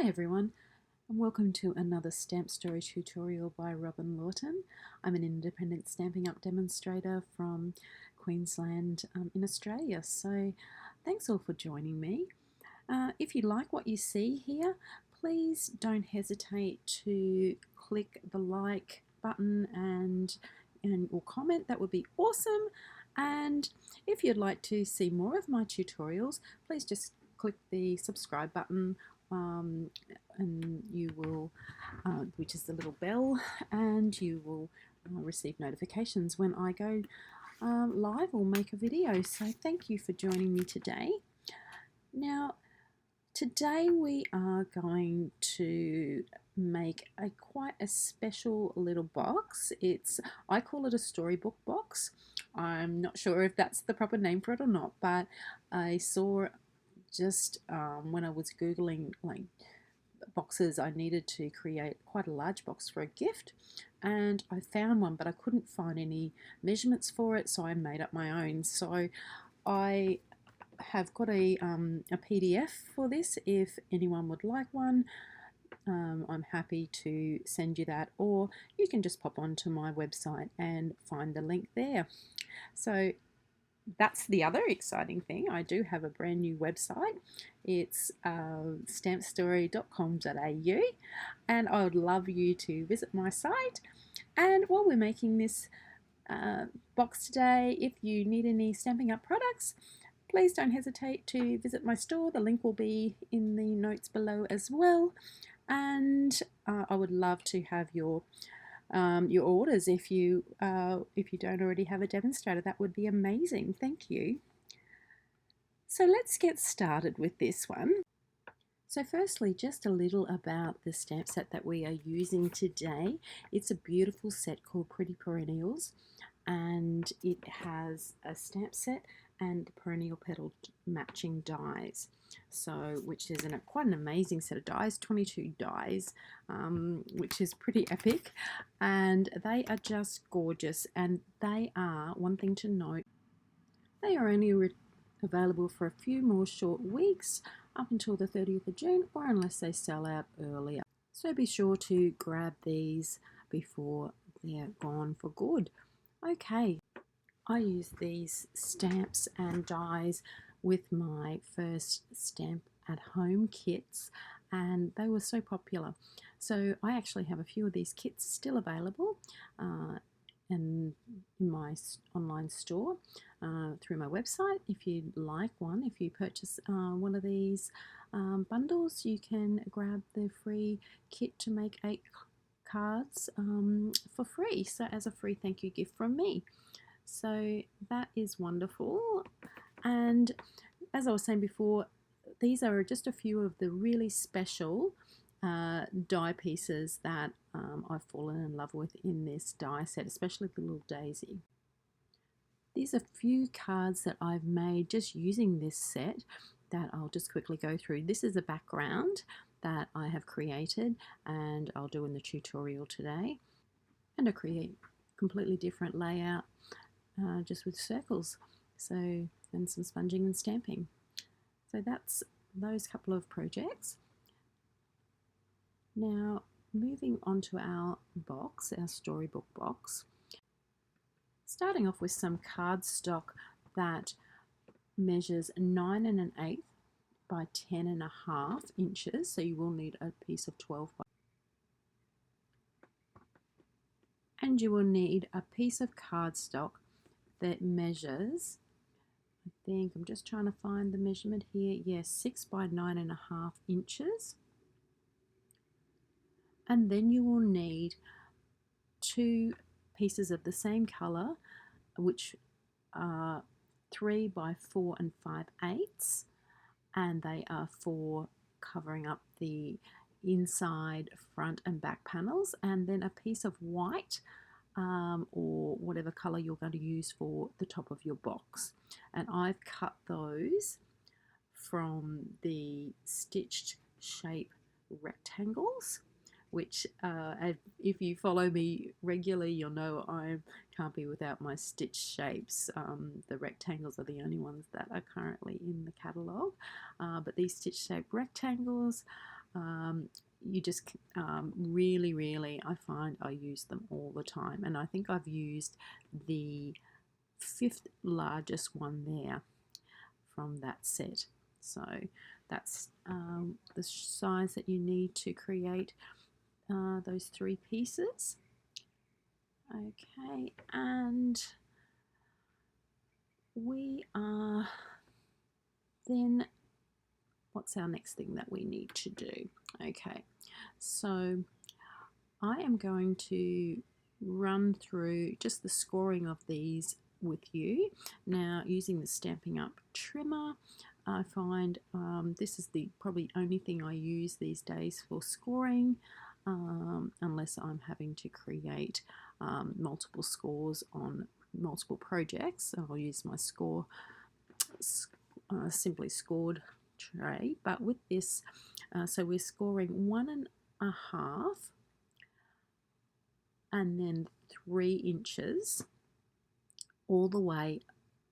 Hi everyone, and welcome to another stamp story tutorial by Robyn Lawton. I'm an independent Stampin' Up demonstrator from Queensland in Australia, so thanks all for joining me. If you like what you see here, please don't hesitate to click the like button and or comment. That would be awesome. And if you'd like to see more of my tutorials, please just click the subscribe button and you will, which is the little bell, and you will receive notifications when I go live or make a video. So thank you for joining me today. Now, today we are going to make quite a special little box. I call it a storybook box. I'm not sure if that's the proper name for it or not, but I saw just when I was Googling like boxes, I needed to create quite a large box for a gift, and I found one, but I couldn't find any measurements for it, so I made up my own. So I have got a PDF for this. If anyone would like one, I'm happy to send you that, or you can just pop onto my website and find the link there. So that's the other exciting thing. I do have a brand new website. It's stampstory.com.au, and I would love you to visit my site. And while we're making this box today, if you need any Stampin' Up products, please don't hesitate to visit my store. The link will be in the notes below as well. And I would love to have your orders if you don't already have a demonstrator. That would be amazing. Thank you. So let's get started with this one. So firstly, just a little about the stamp set that we are using today. It's a beautiful set called Pretty Perennials, and it has a stamp set and perennial petal matching dies, so which is quite an amazing set of dies, 22 dies, which is pretty epic, and they are just gorgeous. And they are, one thing to note, they are only available for a few more short weeks up until the 30th of June, or unless they sell out earlier. So be sure to grab these before they're gone for good. Okay, I use these stamps and dies with my first stamp at home kits, and they were so popular. So I actually have a few of these kits still available in my online store through my website. If you'd like one, if you purchase one of these bundles, you can grab the free kit to make 8 cards for free, so as a free thank you gift from me. So that is wonderful. And as I was saying before, these are just a few of the really special die pieces that I've fallen in love with in this die set, especially the little daisy. These are few cards that I've made just using this set that I'll just quickly go through. This is a background that I have created, and I'll do in the tutorial today. And I create completely different layout just with circles, so, and some sponging and stamping. So that's those couple of projects. Now moving on to our box, our storybook box, starting off with some cardstock that measures 9 1/8 by 10 1/2 inches, so you will need a piece of 12 by, and you will need a piece of cardstock that measures, I think, I'm just trying to find the measurement here, yes, 6 by 9 1/2 inches. And then you will need 2 pieces of the same colour, which are 3 by 4 5/8, and they are for covering up the inside, front and back panels, and then a piece of white or whatever colour you're going to use for the top of your box. And I've cut those from the stitched shape rectangles, which if you follow me regularly, you'll know I can't be without my stitched shapes. The rectangles are the only ones that are currently in the catalogue, but these stitched shape rectangles you just really, I find I use them all the time, and I think I've used the 5th largest one there from that set. So that's the size that you need to create those 3 pieces. Okay, and we are then, what's our next thing that we need to do? Okay, so I am going to run through just the scoring of these with you. Now, using the Stampin' Up trimmer, I find this is the probably only thing I use these days for scoring, unless I'm having to create multiple scores on multiple projects. I'll use my simply scored tray. But with this, so we're scoring 1.5 and then 3 inches all the way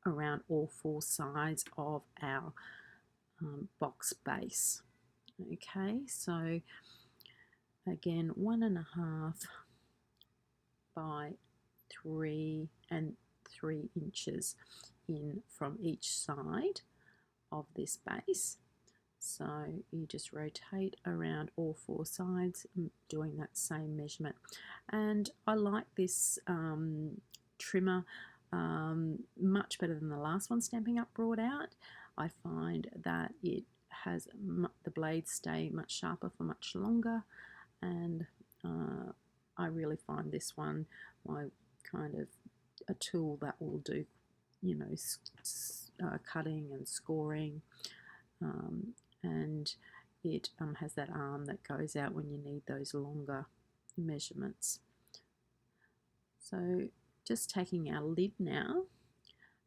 around all 4 sides of our box base. Okay, so again, 1.5 by 3 and 3 inches in from each side of this base. So you just rotate around all 4 sides, doing that same measurement. And I like this trimmer much better than the last one Stampin' Up brought out. I find that it has the blades stay much sharper for much longer, and I really find this one my kind of a tool that will do, you know, cutting and scoring, and it has that arm that goes out when you need those longer measurements. So just taking our lid now,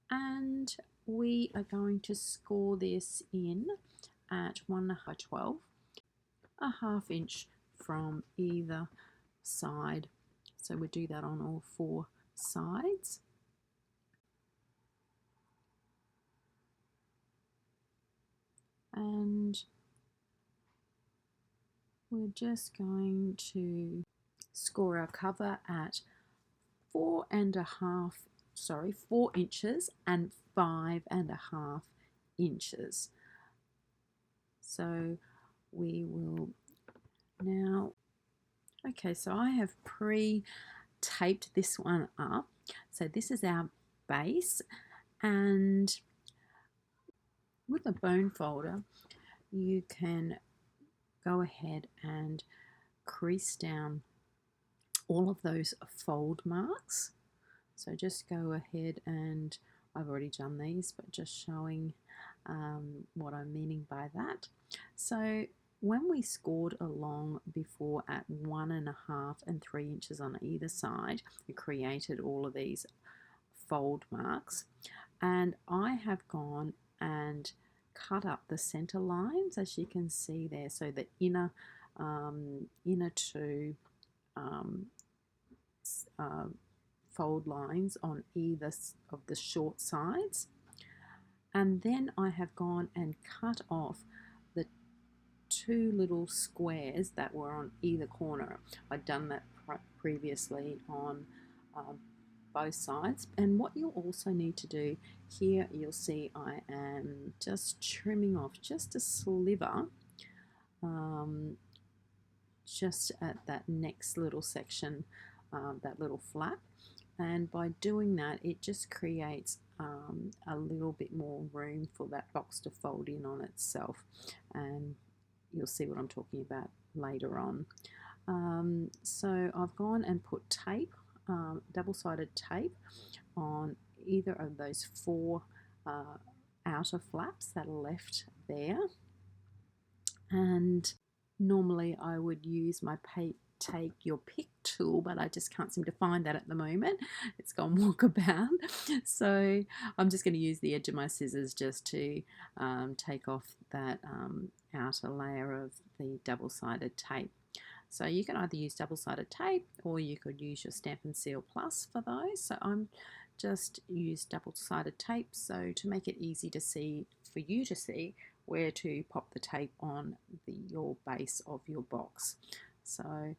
and we are going to score this in at 1 by 12, a ½ inch from either side. So we do that on all 4 sides. And we're just going to score our cover at 4 inches and 5.5 inches. So we will now, okay, so I have pre-taped this one up. So this is our base, and with a bone folder you can go ahead and crease down all of those fold marks. So just go ahead, and I've already done these, but just showing what I'm meaning by that. So when we scored along before at 1.5 and 3 inches on either side, we created all of these fold marks, and I have gone and cut up the center lines, as you can see there. So the inner 2 fold lines on either of the short sides, and then I have gone and cut off the 2 little squares that were on either corner. I'd done that previously on both sides. And what you'll also need to do here, you'll see I am just trimming off just a sliver just at that next little section, that little flap. And by doing that, it just creates a little bit more room for that box to fold in on itself, and you'll see what I'm talking about later on. So I've gone and put tape, double-sided tape, on either of those 4 outer flaps that are left there, and normally I would use my take your pick tool, but I just can't seem to find that at the moment. It's gone walkabout. So I'm just going to use the edge of my scissors just to take off that outer layer of the double-sided tape. So you can either use double-sided tape, or you could use your Stampin' Seal Plus for those. So I'm just use double-sided tape, so to make it easy to see, for you to see where to pop the tape on your base of your box. So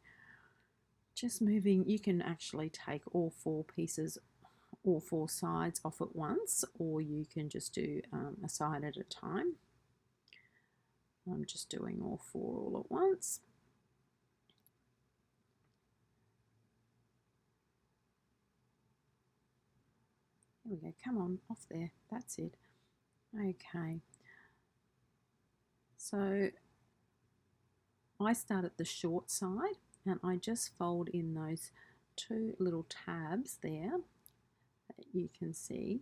just moving, you can actually take all 4 pieces, all 4 sides off at once, or you can just do a side at a time. I'm just doing all 4 all at once. There we go, come on, off there, that's it. Okay, so I start at the short side and I just fold in those 2 little tabs there that you can see.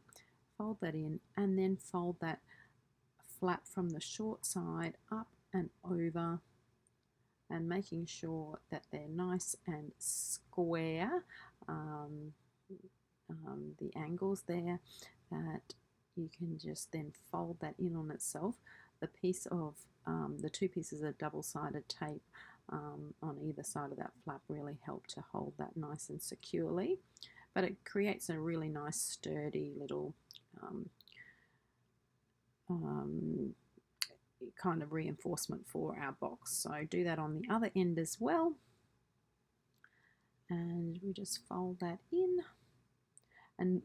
Fold that in and then fold that flap from the short side up and over, and making sure that they're nice and square, the angles there, that you can just then fold that in on itself. The piece of the 2 pieces of double-sided tape on either side of that flap really help to hold that nice and securely, but it creates a really nice sturdy little kind of reinforcement for our box. So do that on the other end as well, and we just fold that in, and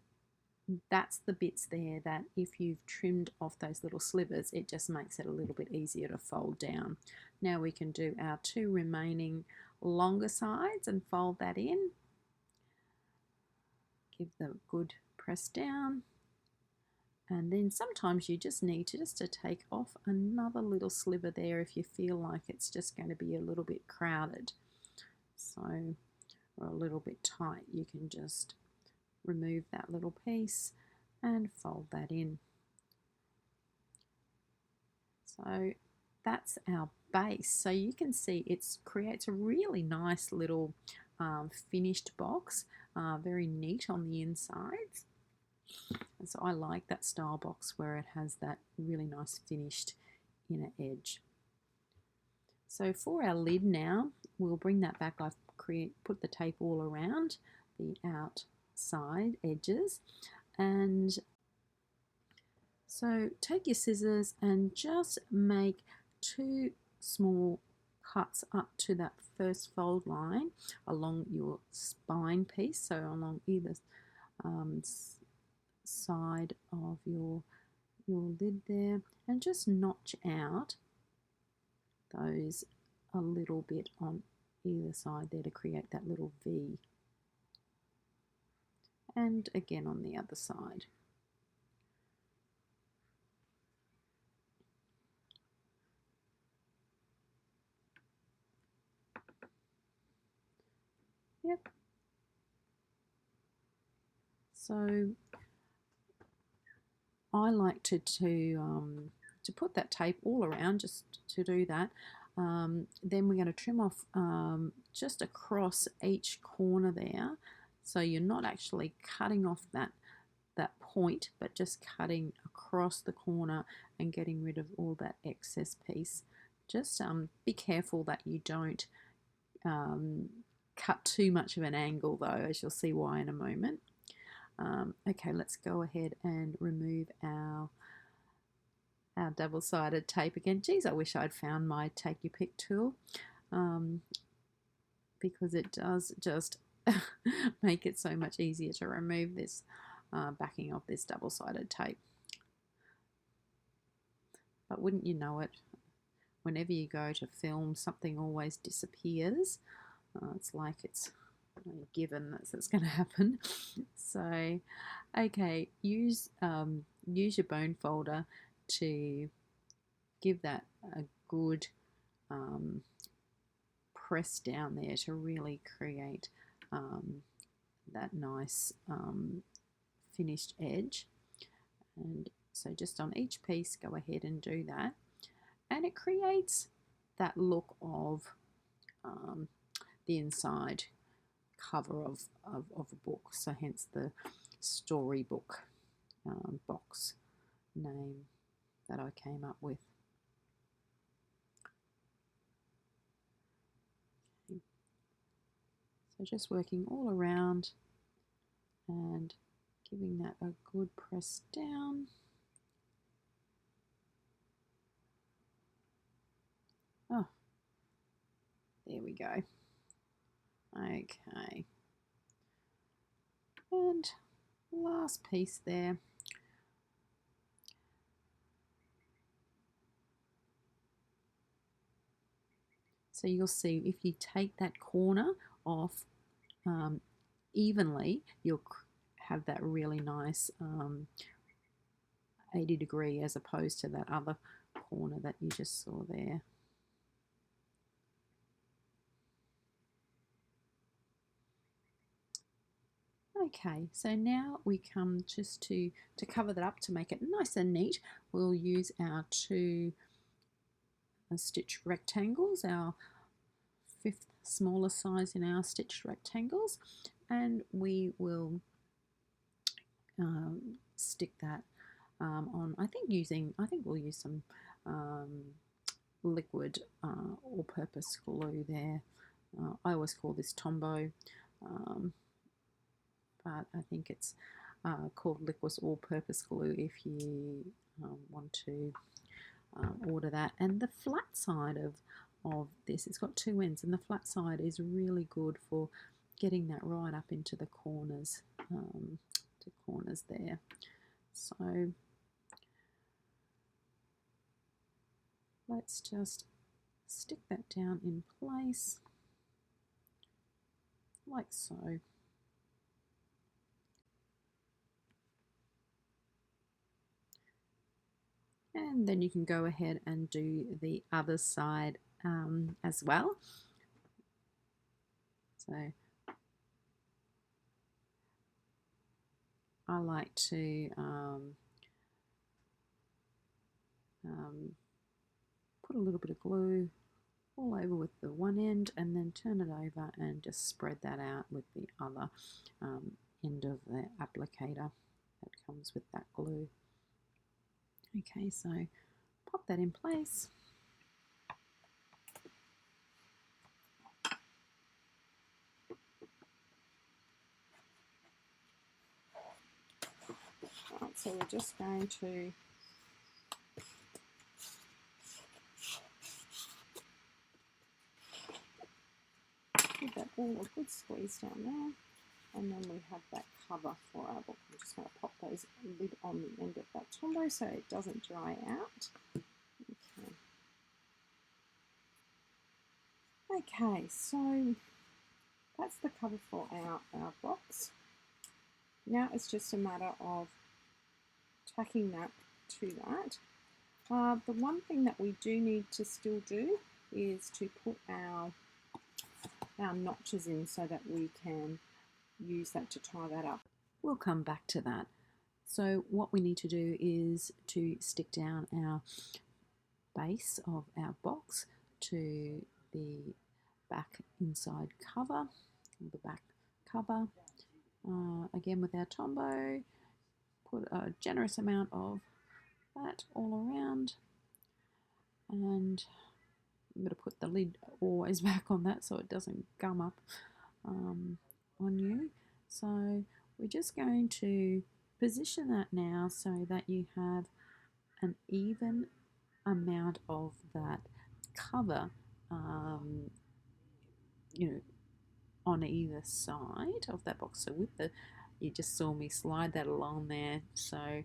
that's the bits there that if you've trimmed off those little slivers, it just makes it a little bit easier to fold down. Now we can do our 2 remaining longer sides and fold that in. Give them a good press down, and then sometimes you just need to take off another little sliver there if you feel like it's just going to be a little bit crowded, so, or a little bit tight. You can just remove that little piece and fold that in. So that's our base. So you can see it creates a really nice little finished box, very neat on the insides. And so I like that style box where it has that really nice finished inner edge. So for our lid now, we'll bring that back. I've put the tape all around the outside edges, and so take your scissors and just make 2 small cuts up to that first fold line along your spine piece, so along either side of your lid there, and just notch out those a little bit on either side there to create that little V, and again on the other side. Yep. So I like to put that tape all around, just to do that. Then we're going to trim off just across each corner there, so you're not actually cutting off that point, but just cutting across the corner and getting rid of all that excess piece. Just be careful that you don't cut too much of an angle though, as you'll see why in a moment. Okay, let's go ahead and remove our double-sided tape again. Geez, I wish I'd found my take your pick tool, because it does just make it so much easier to remove this backing of this double-sided tape. But wouldn't you know it, whenever you go to film, something always disappears. It's like it's given that's going to happen. So, okay, use your bone folder to give that a good press down there to really create that nice finished edge. And so just on each piece, go ahead and do that, and it creates that look of the inside cover of a book, so hence the storybook box name that I came up with. Okay. So just working all around and giving that a good press down. Oh, there we go. Okay. And last piece there. So you'll see if you take that corner off evenly, you'll have that really nice 80 degree as opposed to that other corner that you just saw there. Okay, so now we come just to cover that up to make it nice and neat. We'll use our two stitch rectangles, our 5th smaller size in our stitched rectangles, and we will stick that on. I think we'll use some liquid all-purpose glue there. I always call this Tombow, but I think it's called liquid all-purpose glue if you want to order that. And the flat side of this, it's got two ends, and the flat side is really good for getting that right up into the corners, there. So let's just stick that down in place like so. And then you can go ahead and do the other side as well. So I like to put a little bit of glue all over with the one end and then turn it over and just spread that out with the other end of the applicator that comes with that glue. Okay, so pop that in place. Right, so we're just going to give that all a good squeeze down there, and then we have that cover for our book. I'm just going to pop those lid on the end of that Tombow so it doesn't dry out. Okay, so that's the cover for our box. Now it's just a matter of tacking that to that. The one thing that we do need to still do is to put our notches in so that we can use that to tie that up. We'll come back to that. So what we need to do is to stick down our base of our box to the back inside cover, the back cover. Again with our Tombow, put a generous amount of that all around, and I'm going to put the lid always back on that so it doesn't gum up on you. So we're just going to position that now so that you have an even amount of that cover, on either side of that box. So with you just saw me slide that along there, so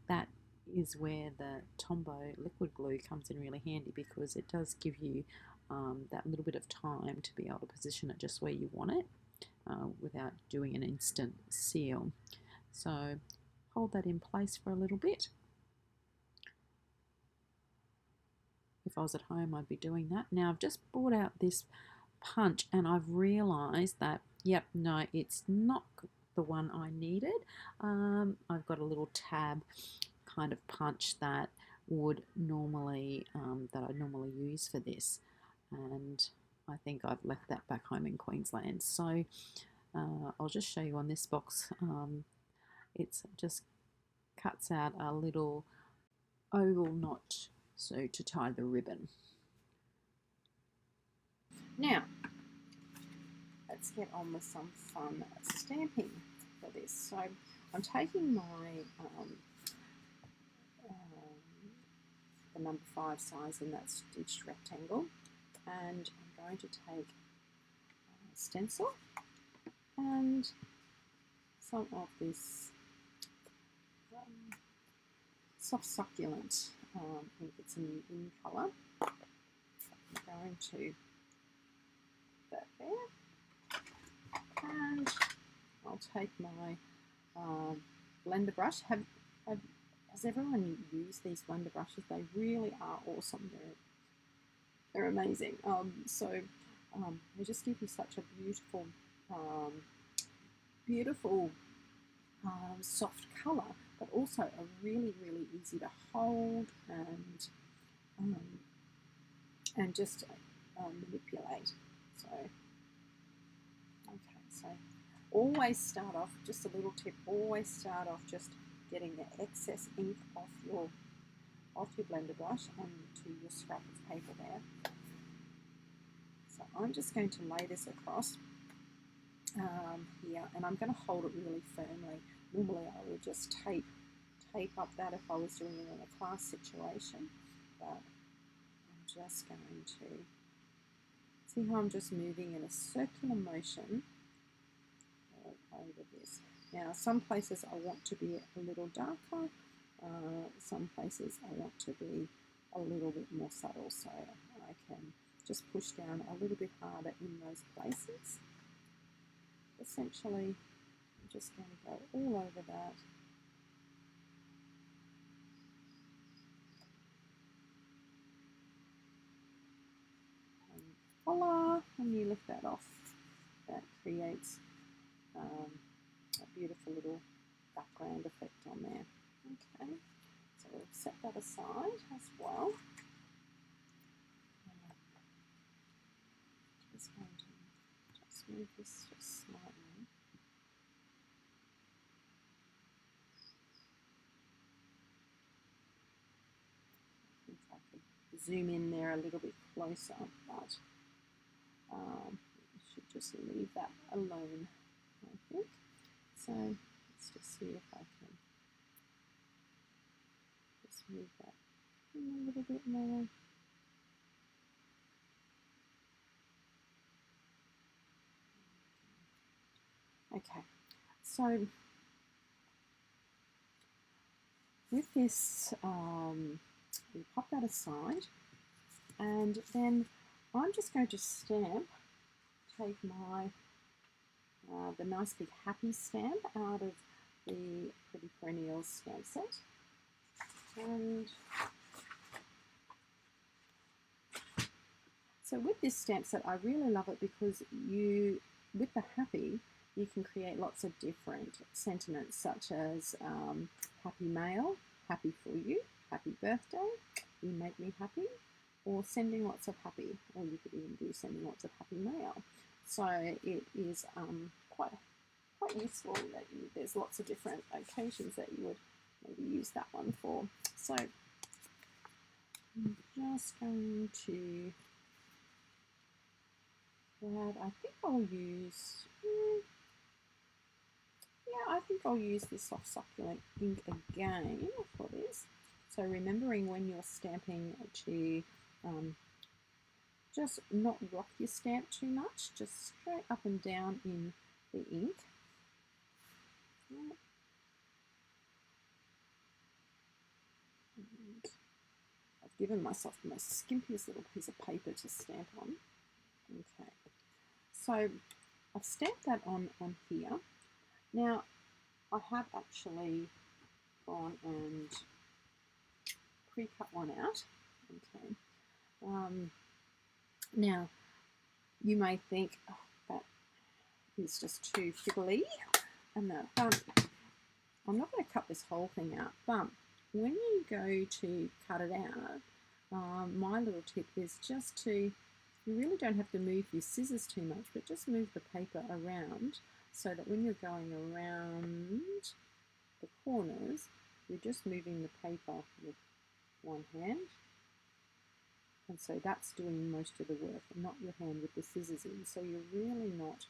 that is where the Tombow liquid glue comes in really handy, because it does give you that little bit of time to be able to position it just where you want it without doing an instant seal. So hold that in place for a little bit. If I was at home, I'd be doing that. Now I've just brought out this punch and I've realized that, yep, no, it's not the one I needed. I've got a little tab kind of punch that would normally that I normally use for this, and I think I've left that back home in Queensland. So I'll just show you on this box. It's just cuts out a little oval knot so to tie the ribbon. Now let's get on with some fun stamping for this. So I'm taking my the number 5 size in that stitched rectangle, and I'm going to take a stencil and some of this soft succulent ink. It's in colour. I'm going to put that there, and I'll take my blender brush. Has everyone used these blender brushes? They really are awesome. They're amazing. They just give you such a beautiful soft colour, but also are really, really easy to hold and just manipulate. So, okay, so always start off, just a little tip, always start off just getting the excess ink off your blender brush onto your scrap of paper there. So I'm just going to lay this across here, and I'm going to hold it really firmly. Normally I would just tape up that if I was doing it in a class situation, but I'm just going to see how I'm just moving in a circular motion over this. Now some places I want to be a little darker, some places I want to be a little bit more subtle, so I can just push down a little bit harder in those places. Essentially, I'm just going to go all over that. And voila, when you lift that off, that creates a beautiful little background effect on there. Okay, so we'll set that aside as well. Just going to just move this just slightly. I think I could zoom in there a little bit closer, but I should just leave that alone, I think. So let's just see if I can just move that in a little bit more. Okay, so with this, we pop that aside, and then I'm just going to take my the nice big happy stamp out of the Pretty Perennials stamp set, and so with this stamp set I really love it because with the happy you can create lots of different sentiments, such as happy mail, happy for you, happy birthday, you make me happy, or sending lots of happy, or you could even do sending lots of happy mail. So it is quite useful that there's lots of different occasions that you would maybe use that one for. So I'm just going to grab, I think I'll use, I think I'll use this soft succulent ink again for this. So remembering when you're stamping to just not rock your stamp too much, just straight up and down in the ink. And I've given myself the most skimpiest little piece of paper to stamp on. Okay, so I've stamped that on here. Now I have actually gone and pre-cut one out. Okay. Now you may think, oh, that is just too fiddly, and that I'm not going to cut this whole thing out, but when you go to cut it out, my little tip is just to, you really don't have to move your scissors too much, but just move the paper around so that when you're going around the corners, you're just moving the paper with one hand. And so that's doing most of the work, and not your hand with the scissors in. So you're really not,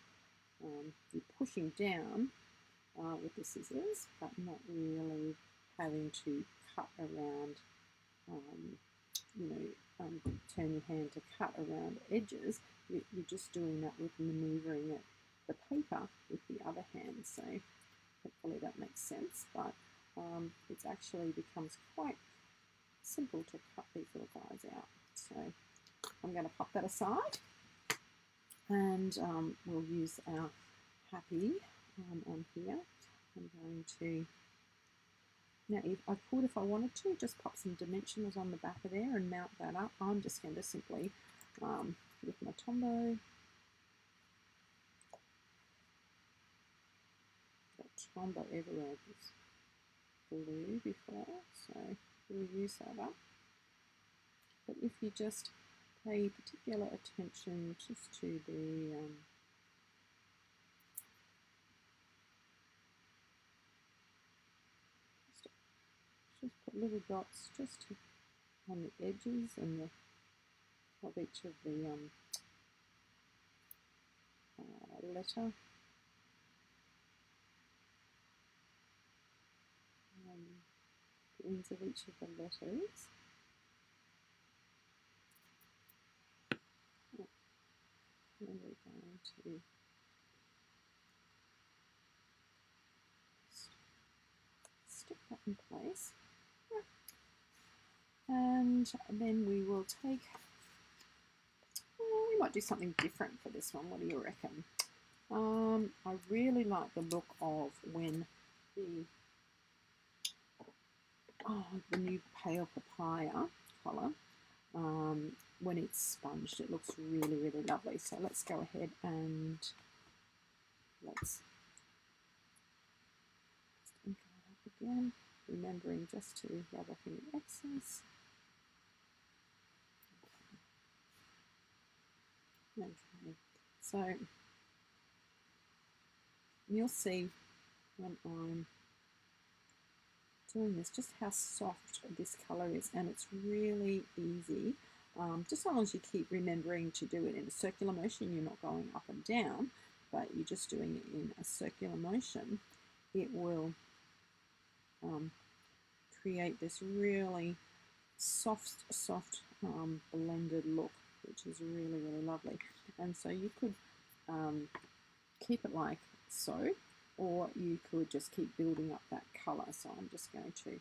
you're pushing down with the scissors, but not really having to cut around you know, turn your hand to cut around edges, you're just doing that with manoeuvring it, the paper with the other hand. So hopefully that makes sense, but it actually becomes quite simple to cut these little guys out. So I'm going to pop that aside, and we'll use our happy on here. I'm going to, now if I could, if I wanted to, just pop some dimensionals on the back of there and mount that up. I'm just going to simply, with my Tombow, got Tombow everywhere, this blue before, so we'll use that up. But if you just pay particular attention just to the just put little dots just on the edges and of each of the letter. The ends of each of the letters. And we're going to stick that in place. And then we will take, we might do something different for this one. What do you reckon? I really like the look of when the new pale papaya colour, when it's sponged, it looks really, really lovely. So let's go ahead and let's ink it up again, remembering just to rub off any excess. Okay, so you'll see when I'm doing this just how soft this colour is, and it's really easy. Just as long as you keep remembering to do it in a circular motion, you're not going up and down, but you're just doing it in a circular motion, it will create this really soft blended look, which is really, really lovely. And so you could keep it like so, or you could just keep building up that colour. So I'm just going to,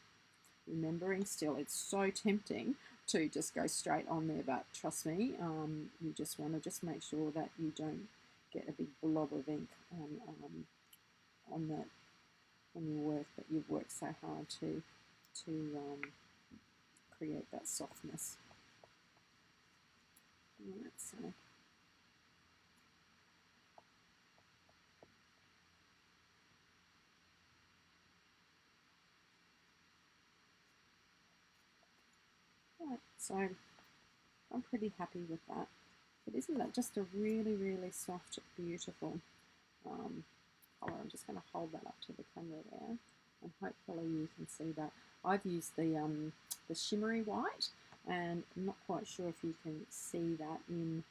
remembering still, it's so tempting to just go straight on there, but trust me, you just want to just make sure that you don't get a big blob of ink on that, on your work that you've worked so hard to create that softness. Right, so right, so I'm pretty happy with that. But isn't that just a really, really soft, beautiful colour? I'm just going to hold that up to the camera there, and hopefully you can see that. I've used the shimmery white, and I'm not quite sure if you can see that in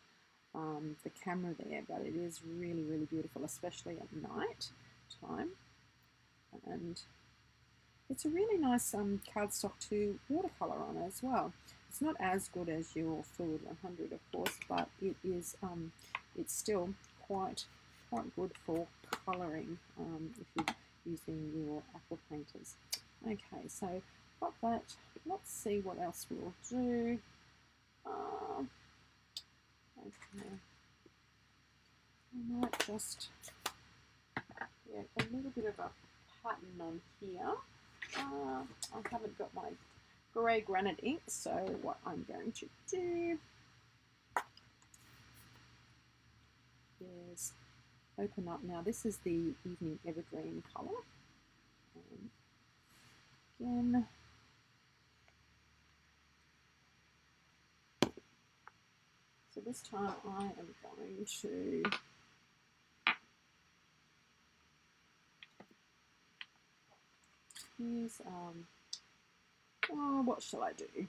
the camera there, but it is really, really beautiful, especially at night time. And it's a really nice cardstock to watercolour on as well. It's not as good as your Fluid 100, of course, but it is. It's still quite good for colouring if you're using your aqua painters. Okay, so got that. Let's see what else we'll do. Okay, I might just create a little bit of a pattern on here. I haven't got my grey granite ink, so what I'm going to do is open up. Now this is the Evening Evergreen colour. Again, so this time I am going to use, what shall I do?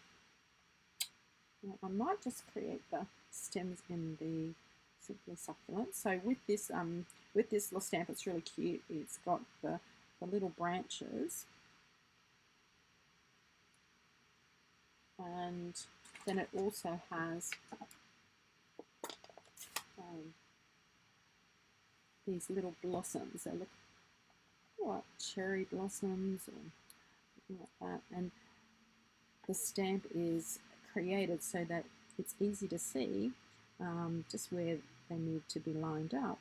I might just create the stems in the Simply Succulent. So with this little stamp, it's really cute. It's got the little branches, and then it also has these little blossoms. They look like cherry blossoms or something like that. And the stamp is created so that it's easy to see just where they need to be lined up.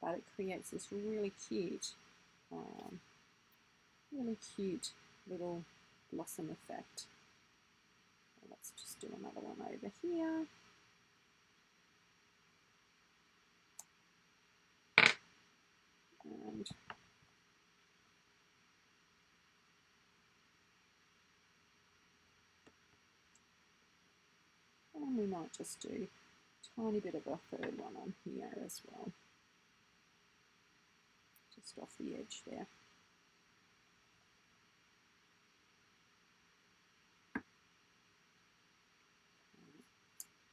But it creates this really cute little blossom effect. So let's just do another one over here. And we might just do a tiny bit of a third one on here as well, just off the edge there.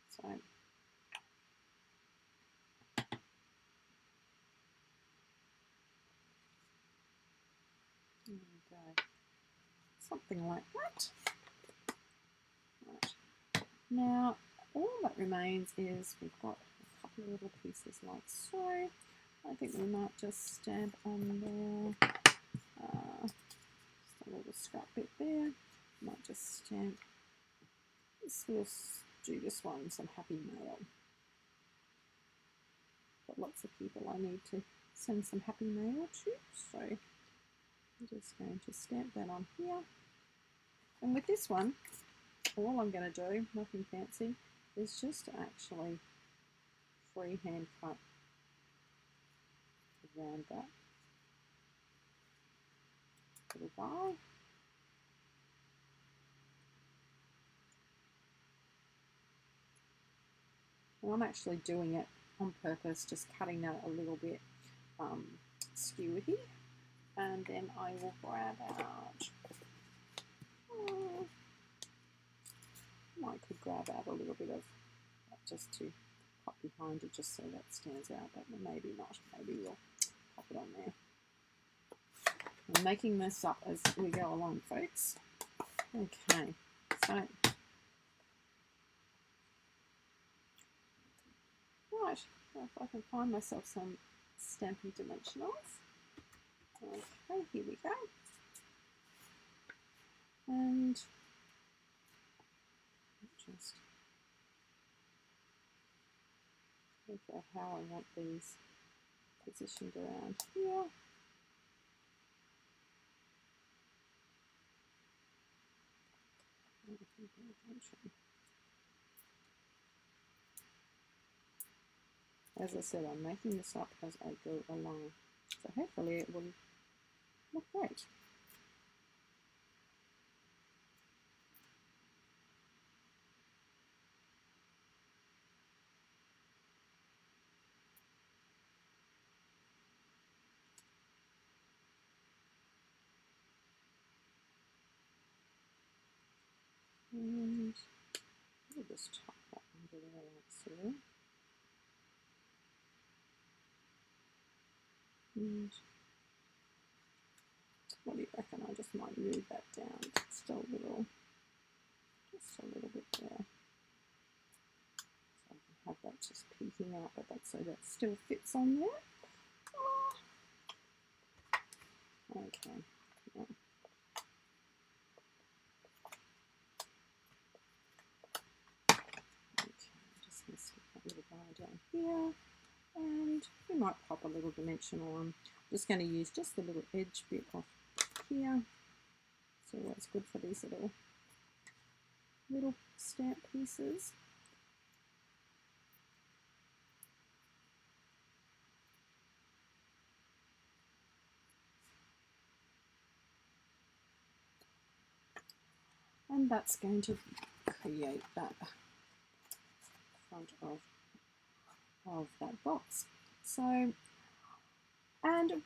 So there we go, something like that. Right. Now all that remains is we've got a couple of little pieces like so. I think we might just stamp on there, just a little scrap bit there. Might just stamp this. We'll do this one, some happy mail. Got lots of people I need to send some happy mail to, so I'm just going to stamp that on here. And with this one, all I'm going to do, nothing fancy, is just actually freehand cut around that little guy. And I'm actually doing it on purpose, just cutting that a little bit skewy. And then I will grab out, I could grab out a little bit of that just to pop behind it, just so that stands out, but maybe not. Maybe we'll pop it on there. I'm making this up as we go along, folks. Okay, so right, if I can find myself some Stampin' Dimensionals. Okay, here we go. And just work out how I want these positioned around here. As I said, I'm making this up as I go along, so hopefully it will look great. And I'll just tuck that under there like so. And what do you reckon? I just might move that down just a little bit there. So I can have that just peeking out, but that's so that still fits on there. Okay. Yeah. Just going to stick that little bar down here, and we might pop a little dimensional on. I'm just going to use just the little edge bit off here. It's always good for these little stamp pieces. And that's going to create that front of that box. So, and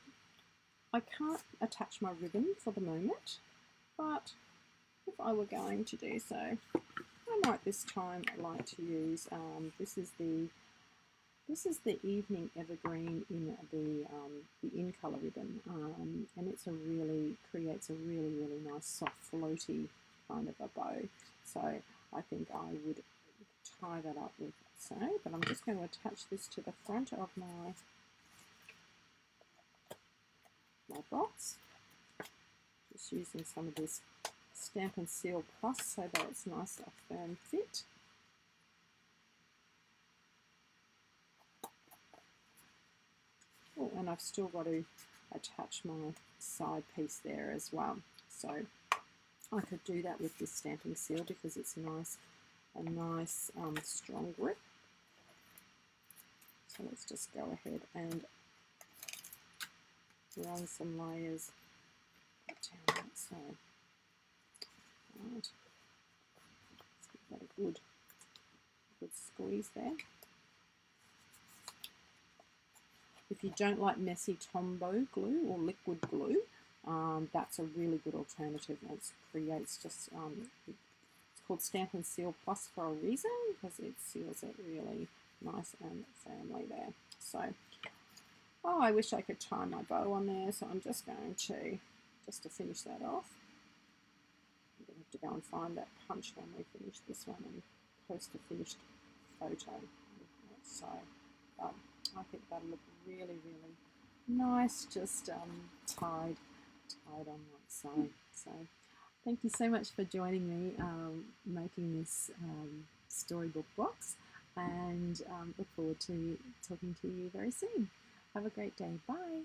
I can't attach my ribbon for the moment, but if I were going to do so, I might this time like to use, this is the This is the Evening Evergreen in the in colour ribbon, and it's creates a really nice soft floaty kind of a bow. So I think I would tie that up with so, but I'm just going to attach this to the front of my box, just using some of this Stampin' Seal Plus so that it's nice a firm fit. Oh, and I've still got to attach my side piece there as well. So I could do that with this Stampin' Seal because it's a nice strong grip. So let's just go ahead and run some layers down that side. Right. Let's give that a good squeeze there. If you don't like messy Tombow glue or liquid glue, that's a really good alternative. It creates just, it's called Stampin' Seal Plus for a reason because it seals it really nice and firmly there. So, oh, I wish I could tie my bow on there, so I'm just going to, just to finish that off, I'm going to have to go and find that punch when we finish this one and post a finished photo. So, I think that'll look really nice, just tied on that side. So thank you so much for joining me making this storybook box, and look forward to talking to you very soon. Have a great day. Bye.